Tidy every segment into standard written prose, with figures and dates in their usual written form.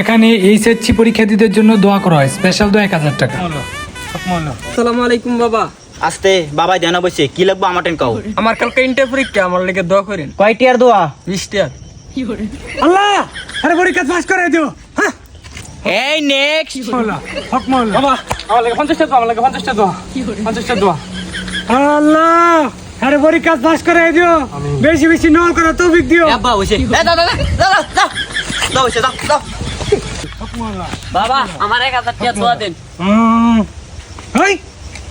এখানে এইচএসসি পরীক্ষার্থীদের জন্য দোয়া করা হয়, স্পেশাল দোয়া 1000 টাকা। আসসালামু আলাইকুম বাবা। আস্তে বাবা জানা বসে কি লাগবো আমার টেন কাও আমার কালকে ইন্টার পরীক্ষা, আমার লেগে দোয়া করেন। কয়টিয়ার দোয়া 20 টাকা। আল্লাহ আরে পরীক্ষা পাস করে দিও। হ্যাঁ এই নেক্সট আল্লাহ হক মাওলা। বাবা আমার লেগে 50 টাকা, আমার লেগে 50 টাকা দোয়া। 50 টাকা দোয়া। আল্লাহ আরে পরীক্ষা পাস করে দিও, বেশি বেশি নল করা তৌফিক দিও। আব্বা বসে দাও দাও দাও দাও দাও বসে দাও দাও বাবা আমার 1000 টাকা দোয়া দেন। হাই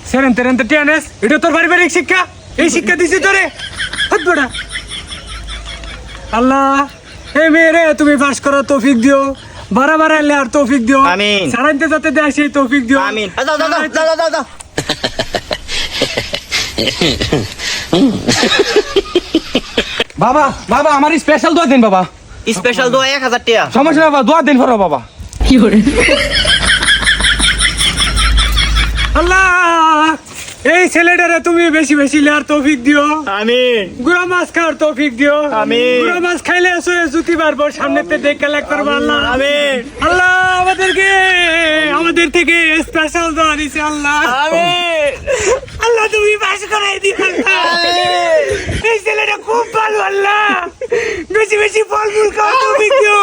সেরেন তেরেন তো টিয়ানেস, এটা তোর পারিবারিক শিক্ষা, এই শিক্ষা দিছি তোরে। হাত বড়া আল্লাহ এই মেয়েরে তুমি পাস করার তৌফিক দিও, বারবার আইলে আর তৌফিক দিও। আমিন। সারাইতে যাতে দেয় সেই তৌফিক দিও। আমিন দাও দাও দাও দাও দাও দাও বাবা বাবা আমার স্পেশাল দোয়া দেন বাবা। স্পেশাল দোয়া 1000 টাকা সমস্যা না বাবা, দোয়া দেন ফরো বাবা। আল্লাহ এই ছেলেটারে তুমি বেশি বেশি লেয়ার তৌফিক দিও। আমিন গুড়া মাছ খাওয়ার তৌফিক দিও। আমিন। গুড়া মাছ খাইলে আসলে জুতি পারবো, সামনেতে দেখে লাগ করবো। আল্লাহ আমিন আল্লাহ আমাদের থেকে স্পেশাল দোয়া দিছে। আল্লাহ আমিন আল্লাহ তুমি পাস করাই দিও। এই ছেলেটা খুব ভালো, আল্লাহ বেশি বেশি ফল ফুল খাওয়ার তৌফিক দিও।